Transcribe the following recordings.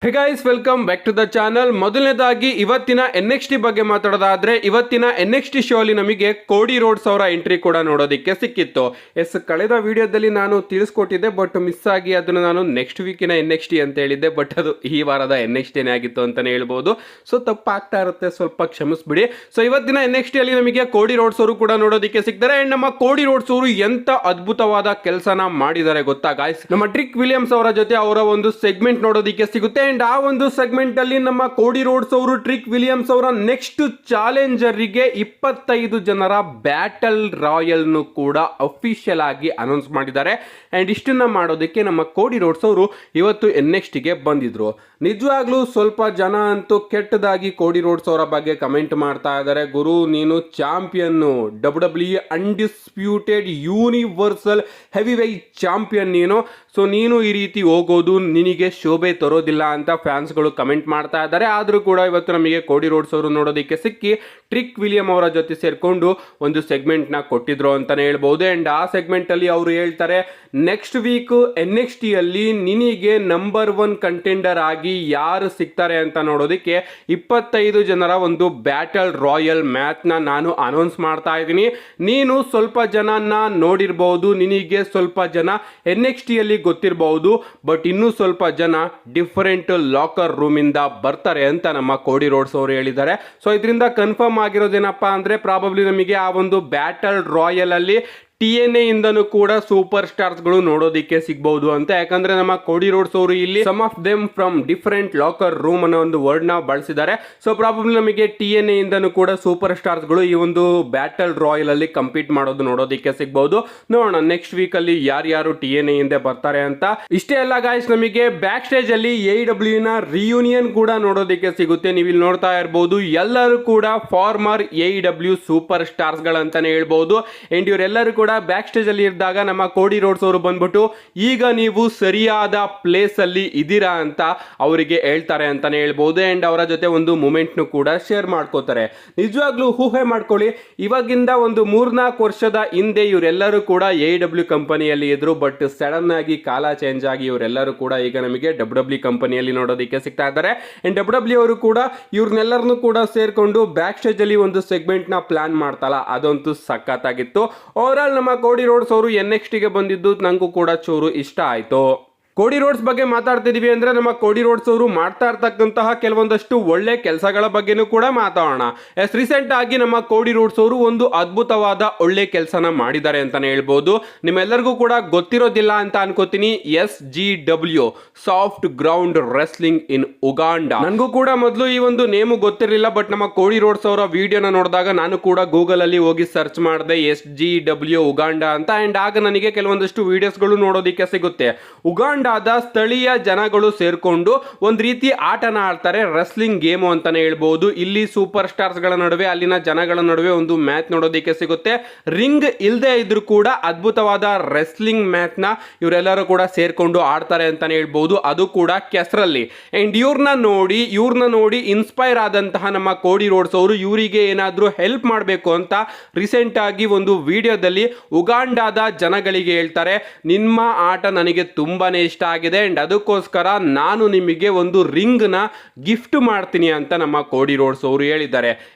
Hey guys, welcome back to the channel. ಮೊದಲನೇದಾಗಿ ಇವತ್ತಿನ NXT ಬಗ್ಗೆ ಮಾತಾಡೋದಾದ್ರೆ, ಇವತ್ತಿನ NXT ಶೋ ಅಲ್ಲಿ ನಮಗೆ ಕೋಡಿ ರೋಡ್ಸ್ ಅವರ ಎಂಟ್ರಿ ಕೂಡ ನೋಡೋದಕ್ಕೆ ಸಿಕ್ಕಿತ್ತು. ಕಳೆದ ವಿಡಿಯೋದಲ್ಲಿ ನಾನು ತಿಳಿಸ್ಕೊಟ್ಟಿದ್ದೆ, ಬಟ್ ಮಿಸ್ ಆಗಿ ಅದನ್ನು ನಾನು ನೆಕ್ಸ್ಟ್ ವೀಕಿನ NXT ಅಂತ ಹೇಳಿದ್ದೆ, ಬಟ್ ಅದು ಈ ವಾರದ NXT ಆಗಿತ್ತು ಅಂತಾನೆ ಹೇಳ್ಬೋದು. ಸೊ ತಪ್ಪಾಗ್ತಾ ಇರುತ್ತೆ, ಸ್ವಲ್ಪ ಕ್ಷಮಿಸ್ಬಿಡಿ. ಸೊ ಇವತ್ತಿನ NXT ಅಲ್ಲಿ ನಮಗೆ ಕೋಡಿ ರೋಡ್ಸ್ ಅವರು ಕೂಡ ನೋಡೋದಕ್ಕೆ ಸಿಗ್ತಾರೆ. ಅಂಡ್ ನಮ್ಮ ಕೋಡಿ ರೋಡ್ಸ್ ಅವರು ಎಂತ ಅದ್ಭುತವಾದ ಕೆಲಸನ ಮಾಡಿದ್ದಾರೆ ಗೊತ್ತಾ ಗಾಯ್ಸ್. ನಮ್ಮ ಟ್ರಿಕ್ ವಿಲಿಯಮ್ಸ್ ಅವರ ಜೊತೆ ಅವರ ಒಂದು ಸೆಗ್ಮೆಂಟ್ ನೋಡೋದಕ್ಕೆ ಸಿಗುತ್ತೆ. ಅಂಡ್ ಆ ಒಂದು ಸೆಗ್ಮೆಂಟ್ ಅಲ್ಲಿ ನಮ್ಮ ಕೋಡಿ ರೋಡ್ಸ್ ಅವರು ಟ್ರಿಕ್ ವಿಲಿಯಮ್ಸ್ ಅವರ ನೆಕ್ಸ್ಟ್ ಚಾಲೆಂಜರ್ ಗೆ 25 ಜನರ ಬ್ಯಾಟಲ್ ರಾಯಲ್ ನು ಕೂಡ ಅಫಿಷಿಯಲ್ ಆಗಿ ಅನೌನ್ಸ್ ಮಾಡಿದ್ದಾರೆ. ಅಂಡ್ ಇಷ್ಟನ್ನ ಮಾಡೋದಕ್ಕೆ ನಮ್ಮ ಕೋಡಿ ರೋಡ್ಸ್ ಅವರು ಇವತ್ತು NXT ಗೆ ಬಂದಿದ್ರು. ನಿಜವಾಗ್ಲೂ ಸ್ವಲ್ಪ ಜನ ಅಂತೂ ಕೆಟ್ಟದಾಗಿ ಕೋಡಿ ರೋಡ್ಸ್ ಅವರ ಬಗ್ಗೆ ಕಮೆಂಟ್ ಮಾಡ್ತಾ ಇದ್ದಾರೆ. ಗುರು, ನೀನು champion, WWE undisputed universal heavyweight champion ನೀನು. ಸೊ ನೀನು ಈ ರೀತಿ ಹೋಗೋದು ನಿನಗೆ ಶೋಭೆ ತರೋದಿಲ್ಲ ಅಂತ ಫ್ಯಾನ್ಸ್ಗಳು ಕಮೆಂಟ್ ಮಾಡ್ತಾ ಇದ್ದಾರೆ. ಆದರೂ ಕೂಡ ಇವತ್ತು ನಮಗೆ ಕೋಡಿ ರೋಡ್ಸ್ ಅವರು ನೋಡೋದಕ್ಕೆ ಸಿಕ್ಕಿ ಟ್ರಿಕ್ ವಿಲಿಯಂ ಅವರ ಜೊತೆ ಸೇರ್ಕೊಂಡು ಒಂದು ಸೆಗ್ಮೆಂಟ್ನ ಕೊಟ್ಟಿದ್ರು ಅಂತಾನೆ ಹೇಳ್ಬೋದು. ಅಂಡ್ ಆ ಸೆಗ್ಮೆಂಟ್ ಅಲ್ಲಿ ಅವರು ಹೇಳ್ತಾರೆ, ನೆಕ್ಸ್ಟ್ ವೀಕ್ NXT ಅಲ್ಲಿ ನಿನಗೆ ನಂಬರ್ 1 ಕಂಟೆಂಡರ್ ಆಗಿ ಯಾರು ಸಿಗ್ತಾರೆ ಅಂತ ನೋಡೋದಕ್ಕೆ 25 ಜನರ ಒಂದು ಬ್ಯಾಟಲ್ ರಾಯಲ್ ಮ್ಯಾಚ್ ನ ನಾನು ಅನೌನ್ಸ್ ಮಾಡ್ತಾ ಇದ್ದೀನಿ. ನೀನು ಸ್ವಲ್ಪ ಜನನ ನೋಡಿರ್ಬಹುದು, ನಿನಗೆ ಸ್ವಲ್ಪ ಜನ NXT ಅಲ್ಲಿ ಗೊತ್ತಿರಬಹುದು, ಬಟ್ ಇನ್ನೂ ಸ್ವಲ್ಪ ಜನ ಡಿಫರೆಂಟ್ ಲಾಕರ್ ರೂಮ್ ಇಂದ ಬರ್ತಾರೆ ಅಂತ ನಮ್ಮ ಕೋಡಿ ರೋಡ್ಸ್ ಅವರು ಹೇಳಿದ್ದಾರೆ. ಸೊ ಇದರಿಂದ ಕನ್ಫರ್ಮ್ ಆಗಿರೋದೇನಪ್ಪಾ ಅಂದ್ರೆ, ಪ್ರಾಬಬ್ಲಿ ನಮಗೆ ಆ ಒಂದು ಬ್ಯಾಟಲ್ ರಾಯಲ್ ಅಲ್ಲಿ TNA ಇಂದನೂ ಕೂಡ ಸೂಪರ್ ಸ್ಟಾರ್ಸ್ ಗಳು ನೋಡೋದಿಕ್ಕೆ ಸಿಗಬಹುದು ಅಂತ. ಯಾಕಂದ್ರೆ ನಮ್ಮ ಕೋಡಿ ರೋಡ್ಸ್ ಅವರು ಇಲ್ಲಿ some of them from different locker room ಅನ್ನೋ ಒಂದು ವರ್ಡ್ ನ ಬಳಸಿದ್ದಾರೆ. ಸೊ ಪ್ರಾಬಬ್ಲಿ ನಮಗೆ TNA ಇಂದನೂ ಕೂಡ ಸೂಪರ್ ಸ್ಟಾರ್ಸ್ ಗಳು ಈ ಒಂದು ಬ್ಯಾಟಲ್ ರಾಯಲ್ ಅಲ್ಲಿ ಕಂಪೀಟ್ ಮಾಡೋದು ನೋಡೋದಿಕ್ಕೆ ಸಿಗಬಹುದು. ನೋಡೋಣ ನೆಕ್ಸ್ಟ್ ವೀಕ್ ಅಲ್ಲಿ ಯಾರ್ಯಾರು TNA ಇಂದ ಬರ್ತಾರೆ ಅಂತ. ಇಷ್ಟೇ ಅಲ್ಲ ಗಾಯ್ಸ್, ನಮಗೆ ಬ್ಯಾಕ್ ಸ್ಟೇಜ್ ಅಲ್ಲಿ AEW ನ ರಿಯೂನಿಯನ್ ಕೂಡ ನೋಡೋದಿಕ್ಕೆ ಸಿಗುತ್ತೆ. ನೀವು ಇಲ್ಲಿ ನೋಡ್ತಾ ಇರಬಹುದು, ಎಲ್ಲರೂ ಕೂಡ ಫಾರ್ಮರ್ AEW ಸೂಪರ್ ಸ್ಟಾರ್ಸ್ ಗಳಂತಾನೆ ಹೇಳ್ಬಹುದು. ಅಂಡ್ ಇವರೆಲ್ಲರೂ ಕೂಡ ಬ್ಯಾಕ್ ಸ್ಟೇಜ್ ಅಲ್ಲಿ ಇದ್ದಾಗ ನಮ್ಮ ಕೋಡಿ ರೋಡ್ಸ್ ಅವರು ಬಂದ್ಬಿಟ್ಟು, ಈಗ ನೀವು ಸರಿಯಾದ ಪ್ಲೇಸ್ ಅಲ್ಲಿ ಇದ್ದೀರಾ ಅಂತ ಅವರಿಗೆ ಹೇಳ್ತಾರೆ ಅಂತಾನೆ ಹೇಳ್ಬಹುದು. ಅಂಡ್ ಅವರ ಜೊತೆ ಒಂದು ಮೂಮೆಂಟ್ ನು ಕೂಡ ಶೇರ್ ಮಾಡ್ಕೋತಾರೆ. ನಿಜವಾಗ್ಲೂ ಊಹೆ ಮಾಡ್ಕೊಳ್ಳಿ, ಇವಾಗಿಂದ ಒಂದು 3-4 ವರ್ಷದ ಹಿಂದೆ ಇವರೆಲ್ಲರೂ ಕೂಡ AEW ಕಂಪನಿಯಲ್ಲಿ ಇದ್ರು, ಬಟ್ ಸಡನ್ ಆಗಿ ಕಾಲ ಚೇಂಜ್ ಆಗಿ ಇವರೆಲ್ಲರೂ ಕೂಡ ಈಗ ನಮಗೆ WWE ಕಂಪನಿಯಲ್ಲಿ ನೋಡೋದಕ್ಕೆ ಸಿಗ್ತಾ ಇದ್ದಾರೆ. ಅಂಡ್ WWE ಅವರು ಕೂಡ ಇವ್ರನ್ನೆಲ್ಲರನ್ನು ಕೂಡ ಸೇರ್ಕೊಂಡು ಬ್ಯಾಕ್ ಸ್ಟೇಜ್ ಅಲ್ಲಿ ಒಂದು ಸೆಗ್ಮೆಂಟ್ ನ ಪ್ಲಾನ್ ಮಾಡ್ತಲ್ಲ, ಅದಂತೂ ಸಖತ್ತಾಗಿತ್ತು. ಓವರ್ ಆಲ್ ನಮ್ಮ ಕೋಡಿ ರೋಡ್ಸ್ ಅವರು NXT ಗೆ ಬಂದಿದ್ದು ನಂಗೂ ಕೂಡ ಚೂರು ಇಷ್ಟ ಆಯ್ತು. ಕೋಡಿ ರೋಡ್ಸ್ ಬಗ್ಗೆ ಮಾತಾಡ್ತಿದೀವಿ ಅಂದ್ರೆ, ನಮ್ಮ ಕೋಡಿ ರೋಡ್ಸ್ ಅವರು ಮಾಡ್ತಾ ಇರ್ತಕ್ಕಂತಹ ಕೆಲವೊಂದಷ್ಟು ಒಳ್ಳೆ ಕೆಲಸಗಳ ಬಗ್ಗೆನೂ ಕೂಡ ಮಾತಾಡೋಣ. ರೀಸೆಂಟ್ ಆಗಿ ನಮ್ಮ ಕೋಡಿ ರೋಡ್ಸ್ ಅವರು ಒಂದು ಅದ್ಭುತವಾದ ಒಳ್ಳೆ ಕೆಲಸನ ಮಾಡಿದ್ದಾರೆ ಅಂತಾನೆ ಹೇಳ್ಬೋದು. ನಿಮ್ಮೆಲ್ಲರಿಗೂ ಕೂಡ ಗೊತ್ತಿರೋದಿಲ್ಲ ಅಂತ ಅನ್ಕೋತೀನಿ, SGW ಸಾಫ್ಟ್ ಗ್ರೌಂಡ್ ರೆಸ್ಲಿಂಗ್ ಇನ್ ಉಗಾಂಡ. ನನಗೂ ಕೂಡ ಮೊದಲು ಈ ಒಂದು ನೇಮು ಗೊತ್ತಿರಲಿಲ್ಲ, ಬಟ್ ನಮ್ಮ ಕೋಡಿ ರೋಡ್ಸ್ ಅವರ ವಿಡಿಯೋನ ನೋಡಿದಾಗ ನಾನು ಕೂಡ ಗೂಗಲ್ ಅಲ್ಲಿ ಹೋಗಿ ಸರ್ಚ್ ಮಾಡಿದೆ SGW ಉಗಾಂಡ ಅಂತ. ಅಂಡ್ ಆಗ ನನಗೆ ಕೆಲವೊಂದಷ್ಟು ವಿಡಿಯೋಸ್ಗಳು ನೋಡೋದಿಕ್ಕೆ ಸಿಗುತ್ತೆ. ಉಗಾಂಡ ಸ್ಥಳೀಯ ಜನಗಳು ಸೇರ್ಕೊಂಡು ಒಂದ್ ರೀತಿ ಆಟನ ಆಡ್ತಾರೆ, ರೆಸ್ಲಿಂಗ್ ಗೇಮ್ ಅಂತಾನೆ ಹೇಳ್ಬಹುದು. ಇಲ್ಲಿ ಸೂಪರ್ ಸ್ಟಾರ್ಸ್ ಗಳ ನಡುವೆ, ಅಲ್ಲಿನ ಜನಗಳ ನಡುವೆ ಒಂದು ಮ್ಯಾಚ್ ನೋಡೋದಕ್ಕೆ ಸಿಗುತ್ತೆ. ರಿಂಗ್ ಇಲ್ಲದೆ ಇದ್ರೂ ಕೂಡ ಅದ್ಭುತವಾದ ರೆಸ್ಲಿಂಗ್ ಮ್ಯಾಚ್ ನ ಇವರೆಲ್ಲರೂ ಕೂಡ ಸೇರ್ಕೊಂಡು ಆಡ್ತಾರೆ ಅಂತಾನೆ ಹೇಳ್ಬಹುದು, ಅದು ಕೂಡ ಕೆಸರಲ್ಲಿ. ಅಂಡ್ ಇವ್ರನ್ನ ನೋಡಿ ಇನ್ಸ್ಪೈರ್ ಆದಂತಹ ನಮ್ಮ ಕೋಡಿ ರೋಡ್ಸ್ ಅವರು ಇವರಿಗೆ ಏನಾದ್ರೂ ಹೆಲ್ಪ್ ಮಾಡಬೇಕು ಅಂತ ರೀಸೆಂಟ್ ಆಗಿ ಒಂದು ವಿಡಿಯೋದಲ್ಲಿ ಉಗಾಂಡಾದ ಜನಗಳಿಗೆ ಹೇಳ್ತಾರೆ, ನಿಮ್ಮ ಆಟ ನನಗೆ ತುಂಬಾನೇ ಇಷ್ಟ ಆಗಿದೆ ಅಂಡ್ ಅದಕ್ಕೋಸ್ಕರ ನಾನು ನಿಮಗೆ ಒಂದು ರಿಂಗ್ ನ ಗಿಫ್ಟ್ ಮಾಡ್ತೀನಿ ಅಂತ ನಮ್ಮ ಕೋಡಿ ರೋಡ್ಸ್ ಅವರು ಹೇಳಿದ್ದಾರೆ.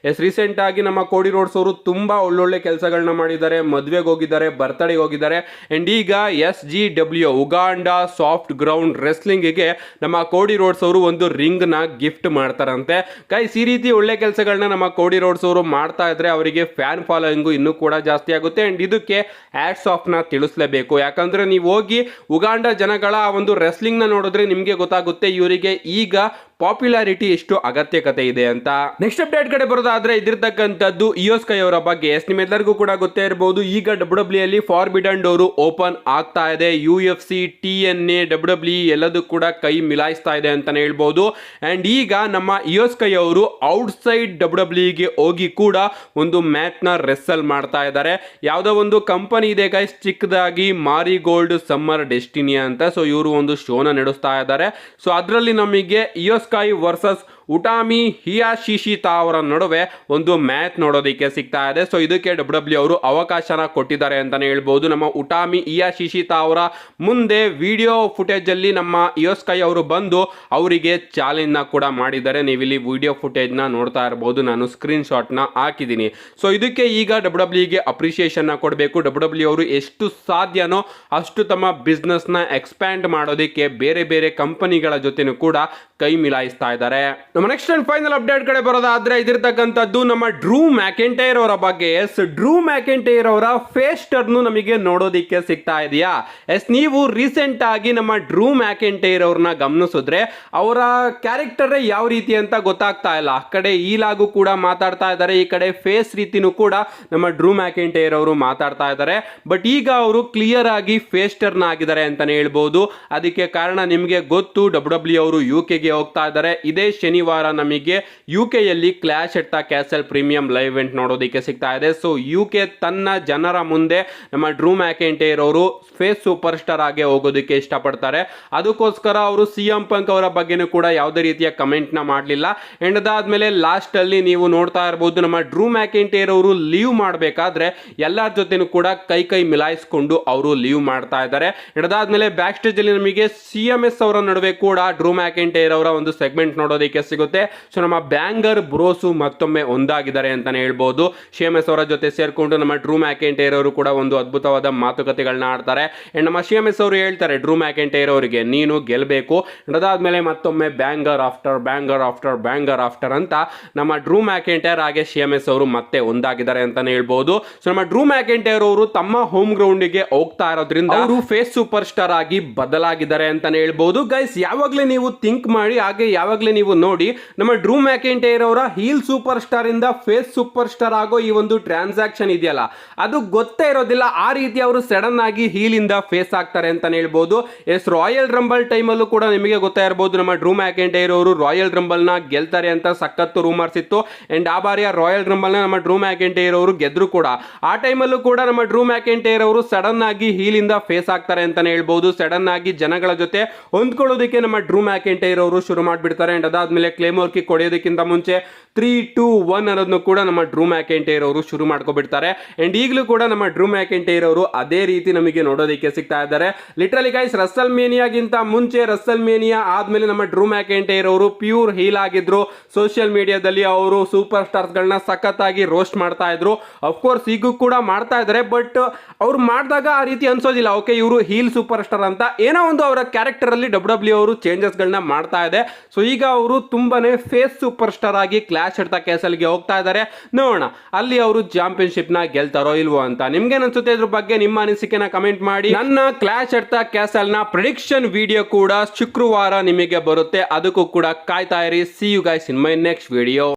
ರೀಸೆಂಟ್ ಆಗಿ ನಮ್ಮ ಕೋಡಿ ರೋಡ್ಸ್ ಅವರು ತುಂಬಾ ಒಳ್ಳೊಳ್ಳೆ ಕೆಲಸಗಳನ್ನ ಮಾಡಿದ್ದಾರೆ. ಮದುವೆಗೆ ಹೋಗಿದ್ದಾರೆ, ಬರ್ತ್ಡೇಗೆ ಹೋಗಿದ್ದಾರೆ. ಅಂಡ್ ಈಗ SGW Uganda soft ground wrestling ಗೆ ನಮ್ಮ ಕೋಡಿ ರೋಡ್ಸ್ ಅವರು ಒಂದು ರಿಂಗ್ ನ ಗಿಫ್ಟ್ ಮಾಡ್ತಾರಂತೆ. ಗೈಸ್, ಈ ರೀತಿ ಒಳ್ಳೆ ಕೆಲಸಗಳನ್ನ ನಮ್ಮ ಕೋಡಿ ರೋಡ್ಸ್ ಅವರು ಮಾಡ್ತಾ ಇದ್ರೆ ಅವರಿಗೆ ಫ್ಯಾನ್ ಫಾಲೋಯಿಂಗ್ ಇನ್ನೂ ಕೂಡ ಜಾಸ್ತಿ ಆಗುತ್ತೆ. ಅಂಡ್ ಇದಕ್ಕೆ ಹ್ಯಾಟ್ಸ್ ಆಫ್ ನ ತಿಳಿಸಲೇಬೇಕು. ಯಾಕಂದ್ರೆ ನೀವು ಹೋಗಿ ಉಗಾಂಡ ಜನಗಳ ಒಂದು ರೆಸ್ಲಿಂಗ್ ನ ನೋಡಿದ್ರೆ ನಿಮ್ಗೆ ಗೊತ್ತಾಗುತ್ತೆ ಇವರಿಗೆ ಈಗ ಪಾಪ್ಯುಲಾರಿಟಿ ಎಷ್ಟು ಅಗತ್ಯಕತೆ ಇದೆ ಅಂತ. ನೆಕ್ಸ್ಟ್ ಅಪ್ಡೇಟ್ ಕಡೆ ಬರೋದಾದ್ರೆ, ಇದಿರ್ತಕ್ಕಂಥದ್ದು ಇಯೋ ಸ್ಕೈ ಅವರ ಬಗ್ಗೆ. ನಿಮ್ಮೆಲ್ಲರಿಗೂ ಕೂಡ ಗೊತ್ತೇ ಇರಬಹುದು, ಈಗ WWE ಅಲ್ಲಿ ಫಾರ್ಬಿಡನ್ ಡೋರ್ ಓಪನ್ ಆಗ್ತಾ ಇದೆ. UFC, TNA, WWE ಎಲ್ಲದೂ ಕೂಡ ಕೈ ಮಿಲಾಯಿಸ್ತಾ ಇದೆ ಅಂತಾನೆ ಹೇಳ್ಬಹುದು. ಅಂಡ್ ಈಗ ನಮ್ಮ ಇಯೋ ಸ್ಕೈ ಅವರು ಔಟ್ಸೈಡ್ WWE ಗೆ ಹೋಗಿ ಕೂಡ ಒಂದು ಮ್ಯಾಚ್ ನ ರೆಸ್ಸಲ್ ಮಾಡ್ತಾ ಇದ್ದಾರೆ. ಯಾವ್ದೋ ಒಂದು ಕಂಪನಿ ಇದೆ ಗೈಸ್, ಚಿಕ್ಕದಾಗಿ ಮಾರಿಗೋಲ್ಡ್ ಸಮ್ಮರ್ ಡೆಸ್ಟಿನಿ ಅಂತ. ಸೊ ಇವರು ಒಂದು ಶೋನ ನಡೆಸ್ತಾ ಇದ್ದಾರೆ. ಸೊ ಅದರಲ್ಲಿ ನಮಗೆ ಇಯೋ ಸ್ಕೈ ವರ್ಸಸ್ ಉಟಾಮಿ ಹಿಯಾಶಿಶಿತಾ ಅವರ ನಡುವೆ ಒಂದು ಮ್ಯಾಚ್ ನೋಡೋದಕ್ಕೆ ಸಿಗ್ತಾ ಇದೆ. ಸೊ ಇದಕ್ಕೆ ಡಬ್ಲ್ಯೂ ಅವರು ಅವಕಾಶನ ಕೊಟ್ಟಿದ್ದಾರೆ ಅಂತಾನೆ ಹೇಳ್ಬೋದು. ನಮ್ಮ ಉಟಾಮಿ ಹಿಯಾಶಿಶಿತಾ ಅವರ ಮುಂದೆ ವಿಡಿಯೋ ಫುಟೇಜ್ ಅಲ್ಲಿ ನಮ್ಮ ಇಯೋ ಸ್ಕೈ ಅವರು ಬಂದು ಅವರಿಗೆ ಚಾಲೆಂಜ್ ನ ಕೂಡ ಮಾಡಿದ್ದಾರೆ. ನೀವಿಲ್ಲಿ ವಿಡಿಯೋ ಫುಟೇಜ್ ನ ನೋಡ್ತಾ ಇರಬಹುದು, ನಾನು ಸ್ಕ್ರೀನ್ ಶಾಟ್ ನ ಹಾಕಿದ್ದೀನಿ. ಸೊ ಇದಕ್ಕೆ ಈಗ ಡಬ್ಲ್ಯೂಗೆ ಅಪ್ರಿಸಿಯೇಷನ್ ನ ಕೊಡಬೇಕು. ಡಬ್ಲ್ಯೂ ಅವರು ಎಷ್ಟು ಸಾಧ್ಯನೋ ಅಷ್ಟು ತಮ್ಮ ಬಿಸ್ನೆಸ್ ನ ಎಕ್ಸ್ಪ್ಯಾಂಡ್ ಮಾಡೋದಕ್ಕೆ ಬೇರೆ ಬೇರೆ ಕಂಪನಿಗಳ ಜೊತೆನೂ ಕೂಡ ಕೈ ಮಿಲಾಯಿಸ್ತಾ ಇದ್ದಾರೆ. ನಮ್ಮ ನೆಕ್ಸ್ಟ್ ಅಂಡ್ ಫೈನಲ್ ಅಪ್ಡೇಟ್ ಕಡೆ ಬರೋದಾದ್ರೆ ಇದಿರ್ತಕ್ಕಂಥದ್ದು ನಮ್ಮ ಡ್ರೂ ಮ್ಯಾಕೆಂಟೈರ್ ಅವರ ಬಗ್ಗೆ. ಎಸ್, ಡ್ರೂ ಮ್ಯಾಕೆಂಟೈರ್ ಅವರ ಫೇಸ್ ಟರ್ನ್ ನಮಗೆ ನೋಡೋದಿಕ್ಕೆ ಸಿಗ್ತಾ ಇದೆಯಾ? ಎಸ್, ನೀವು ರೀಸೆಂಟ್ ಆಗಿ ನಮ್ಮ ಡ್ರೂ ಮ್ಯಾಕೆಂಟೈರ್ ಅವ್ರನ್ನ ಗಮನಿಸಿದ್ರೆ ಅವರ ಕ್ಯಾರೆಕ್ಟರ್ ಯಾವ ರೀತಿ ಅಂತ ಗೊತ್ತಾಗ್ತಾ ಇಲ್ಲ. ಆ ಕಡೆ ಈಲಾಗೂ ಕೂಡ ಮಾತಾಡ್ತಾ ಇದ್ದಾರೆ, ಈ ಕಡೆ ಫೇಸ್ ರೀತಿನೂ ಕೂಡ ನಮ್ಮ ಡ್ರೂ ಮ್ಯಾಕೆಂಟೈರ್ ಅವರು ಮಾತಾಡ್ತಾ ಇದ್ದಾರೆ. ಬಟ್ ಈಗ ಅವರು ಕ್ಲಿಯರ್ ಆಗಿ ಫೇಸ್ ಟರ್ನ್ ಆಗಿದ್ದಾರೆ ಅಂತಾನೆ ಹೇಳ್ಬೋದು. ಅದಕ್ಕೆ ಕಾರಣ ನಿಮಗೆ ಗೊತ್ತು, ಡಬ್ಲ್ಯೂ ಅವರು ಯುಕೆಗೆ ಹೋಗ್ತಾ ಇದ್ದಾರೆ. ಇದೇ ಶನಿವಾರ ನಮಗೆ ಯುಕೆಯಲ್ಲಿ Clash at the Castle premium live event ನೋಡೋದಕ್ಕೆ ಸಿಗ್ತಾ ಇದೆ. ಸೊ ಯುಕೆ ತನ್ನ ಜನರ ಮುಂದೆ ನಮ್ಮ ಡ್ರೂ ಮ್ಯಾಕೆಂಟೈರ್ ಅವರು ಫೇಸ್ ಸೂಪರ್ ಸ್ಟಾರ್ ಆಗಿ ಹೋಗೋದಕ್ಕೆ ಇಷ್ಟಪಡ್ತಾರೆ. ಅದಕ್ಕೋಸ್ಕರ ಅವರು ಸಿಎಂ ಪಂಕ್ ಅವರ ಬಗ್ಗೆನೂ ಕೂಡ ಯಾವುದೇ ರೀತಿಯ ಕಮೆಂಟ್ ನ ಮಾಡಲಿಲ್ಲ. ಅಂಡ್ ಅದಾದ್ಮೇಲೆ ಲಾಸ್ಟ್ ಅಲ್ಲಿ ನೀವು ನೋಡ್ತಾ ಇರಬಹುದು, ನಮ್ಮ ಡ್ರೂ ಮ್ಯಾಕೆಂಟೈರ್ ಅವರು ಲೀವ್ ಮಾಡಬೇಕಾದ್ರೆ ಎಲ್ಲರ ಜೊತೆನೂ ಕೂಡ ಕೈ ಮಿಲಾಯಿಸಿಕೊಂಡು ಅವರು ಲೀವ್ ಮಾಡ್ತಾ ಇದ್ದಾರೆ. ಅಂಡ್ ಅದಾದ್ಮೇಲೆ ಬ್ಯಾಕ್ ಸ್ಟೇಜ್ ಅಲ್ಲಿ ನಮಗೆ CMS ಅವರ ನಡುವೆ ಕೂಡ ಡ್ರೂ ಮ್ಯಾಕೆಂಟೈರ್ ಅವರ ಒಂದು ಸೆಗ್ಮೆಂಟ್ ನೋಡೋದಕ್ಕೆ ಸಿಗುತ್ತೆ. ಸೊ ನಮ್ಮ ಬ್ಯಾಂಗರ್ ಬ್ರೋಸು ಮತ್ತೊಮ್ಮೆ ಒಂದಾಗಿದ್ದಾರೆ ಅಂತಾನೆ ಹೇಳ್ಬೋದು. CMS ಅವರ ಜೊತೆ ಸೇರ್ಕೊಂಡು ನಮ್ಮ ಡ್ರೂ ಮ್ಯಾಕೆಂಟೈರ್ ಅವರು ಕೂಡ ಒಂದು ಅದ್ಭುತವಾದ ಮಾತುಕತೆಗಳನ್ನ ಆಡ್ತಾರೆ. ಅಂಡ್ ನಮ್ಮ CMS ಅವರು ಹೇಳ್ತಾರೆ ಡ್ರೂ ಮ್ಯಾಕೆಂಟೈರ್ ಅವರಿಗೆ, ನೀನು ಗೆಲ್ಲಬೇಕು. ಅದಾದ್ಮೇಲೆ ಮತ್ತೊಮ್ಮೆ ಬ್ಯಾಂಗರ್ ಆಫ್ಟರ್ ಬ್ಯಾಂಗರ್ ಆಫ್ಟರ್ ಬ್ಯಾಂಗರ್ ಆಫ್ಟರ್ ಅಂತ ನಮ್ಮ ಡ್ರೂ ಮ್ಯಾಕೆಂಟೈರ್ ಹಾಗೆ CMS ಅವರು ಮತ್ತೆ ಒಂದಾಗಿದ್ದಾರೆ ಅಂತಾನೆ ಹೇಳ್ಬೋದು. ಸೊ ನಮ್ಮ ಡ್ರೂ ಮ್ಯಾಕೆಂಟೈರ್ ಅವರು ತಮ್ಮ ಹೋಮ್ ಗ್ರೌಂಡ್ ಗೆ ಹೋಗ್ತಾ ಇರೋದ್ರಿಂದ ಅವರು ಫೇಸ್ ಸೂಪರ್ ಸ್ಟಾರ್ ಆಗಿ ಬದಲಾಗಿದ್ದಾರೆ ಅಂತಾನೆ ಹೇಳ್ಬೋದು. ಗೈಸ್, ಯಾವಾಗಲೇ ನೀವು ಥಿಂಕ್ ಮಾಡಿ, ಹಾಗೆ ಯಾವಾಗಲೇ ನೀವು ನೋಡಿ, ನಮ್ಮ ಡ್ರೂ ಮ್ಯಾಕೆಂಟೈರ್ ಅವರ ಹೀಲ್ ಸೂಪರ್ ಸ್ಟಾರ್ ಇಂದ ಫೇಸ್ ಸೂಪರ್ ಸ್ಟಾರ್ ಆಗೋ ಈ ಒಂದು ಟ್ರಾನ್ಸಾಕ್ಷನ್ ಇದೆಯಲ್ಲ, ಅದು ಗೊತ್ತೇ ಇರೋದಿಲ್ಲ. ಆ ರೀತಿ ಅವರು ಸಡನ್ ಆಗಿ ಹೀಲ್ ಇಂದ ಫೇಸ್ ಆಗ್ತಾರೆ ಅಂತಾನೆ ಹೇಳ್ಬೋದು. ಎಸ್, ರಾಯಲ್ ರಂಬಲ್ ಟೈಮ್ ಅಲ್ಲೂ ಕೂಡ ನಿಮಗೆ ಗೊತ್ತಾ ಇರಬಹುದು, ನಮ್ಮ ಡ್ರೂ ಮ್ಯಾಕೆಂಟೈರ್ ಅವರು ರಾಯಲ್ ರಂಬಲ್ ನ ಗೆಲ್ತಾರೆ ಅಂತ ಸಖತ್ತು ರೂಮರ್ಸ್ ಇತ್ತು. ಅಂಡ್ ಆ ಬಾರಿಯ ರಾಯಲ್ ರಂಬಲ್ ನ ನಮ್ಮ ಡ್ರೂ ಮ್ಯಾಕೆಂಟೈರ್ ಅವರು ಗೆದ್ರು ಕೂಡ. ಆ ಟೈಮಲ್ಲೂ ಕೂಡ ನಮ್ಮ ಡ್ರೂ ಮ್ಯಾಕೆಂಟೈರ್ ಅವರು ಸಡನ್ ಆಗಿ ಹೀಲ್ ಇಂದ ಫೇಸ್ ಆಗ್ತಾರೆ ಅಂತಾನೆ ಹೇಳ್ಬಹುದು. ಸಡನ್ ಆಗಿ ಜನಗಳ ಜೊತೆ ಹೊಂದ್ಕೊಳ್ಳೋದಕ್ಕೆ ನಮ್ಮ ಡ್ರೂ ಮ್ಯಾಕೆಂಟೈರ್ ಅವರು ಶುರು ಮಾಡಿಬಿಡ್ತಾರೆ. ಅಂಡ್ ಅದಾದ್ಮೇಲೆ ಕ್ಲೇಮೋರ್ ಕಿಕ್ ಹೊಡೆಯೋದಕ್ಕಿಂತ ಮುಂಚೆ 3, 2, 1 ಅನ್ನೋದನ್ನು ಕೂಡ ನಮ್ಮ ಡ್ರೂ ಮ್ಯಾಕೆಂಟೈರ್ ಅವರು ಶುರು ಮಾಡ್ಕೊಬಿಡ್ತಾರೆ. ಅಂಡ್ ಈಗಲೂ ಕೂಡ ನಮ್ಮ ಡ್ರೂ ಮ್ಯಾಕೆಂಟೈರ್ ಅವರು ಅದೇ ರೀತಿ ನಮಗೆ ನೋಡೋದಕ್ಕೆ ಸಿಗ್ತಾ ಇದ್ದಾರೆ. ಲಿಟರಲಿ ಗೈಸ್, ರಸಲ್ ಮೇನಿಯಾಗಿಂತ ಮುಂಚೆ, ರಸಲ್ ಮೇನಿಯಾ ಆದ್ಮೇಲೆ ನಮ್ಮ ಡ್ರೂ ಮ್ಯಾಕೆಂಟೈರ್ ಅವರು ಪ್ಯೂರ್ ಹೀಲ್ ಆಗಿದ್ರು. ಸೋಷಿಯಲ್ ಮೀಡಿಯಾದಲ್ಲಿ ಅವರು ಸೂಪರ್ ಸ್ಟಾರ್ಸ್ ಗಳನ್ನ ಸಖತ್ತಾಗಿ ರೋಸ್ಟ್ ಮಾಡ್ತಾ ಇದ್ರು. ಅಫ್ಕೋರ್ಸ್ ಈಗೂ ಕೂಡ ಮಾಡ್ತಾ ಇದ್ದಾರೆ, ಬಟ್ ಅವ್ರು ಮಾಡಿದಾಗ ಆ ರೀತಿ ಅನ್ಸೋದಿಲ್ಲ, ಓಕೆ ಇವರು ಹೀಲ್ ಸೂಪರ್ ಸ್ಟಾರ್ ಅಂತ. ಏನೋ ಒಂದು ಅವರ ಕ್ಯಾರೆಕ್ಟರ್ ಅಲ್ಲಿ ಡಬ್ಲ್ಯೂ ಅವರು ಚೇಂಜಸ್ ಗಳನ್ನ ಮಾಡ್ತಾ ಇದೆ. ಸೊ ಈಗ ಅವರು ತುಂಬಾನೇ ಫೇಸ್ ಸೂಪರ್ ಸ್ಟಾರ್ ಆಗಿ ಕ್ಲಾಶ್ ಎಟ್ ದ ಕ್ಯಾಸಲ್ಗೆ ಹೋಗ್ತಾ ಇದ್ದಾರೆ. ನೋಡೋಣ ಅಲ್ಲಿ ಅವರು ಚಾಂಪಿಯನ್ಶಿಪ್ ನ ಗೆಲ್ತಾರೋ ಇಲ್ವೋ ಅಂತ. ನಿಮ್ಗೇನ್ ಅನ್ಸುತ್ತೆ ಇದ್ರ ಬಗ್ಗೆ? ನಿಮ್ಮ ಅನಿಸಿಕೆನ ಕಮೆಂಟ್ ಮಾಡಿ. ನನ್ನ ಕ್ಲಾಶ್ ಎಟ್ ದ ಕ್ಯಾಸಲ್ ನ ಪ್ರಿಡಿಕ್ಷನ್ ವಿಡಿಯೋ ಕೂಡ ಶುಕ್ರವಾರ ನಿಮಗೆ ಬರುತ್ತೆ. ಅದಕ್ಕೂ ಕೂಡ ಕಾಯ್ತಾ ಇರಿ. See you guys in my next video.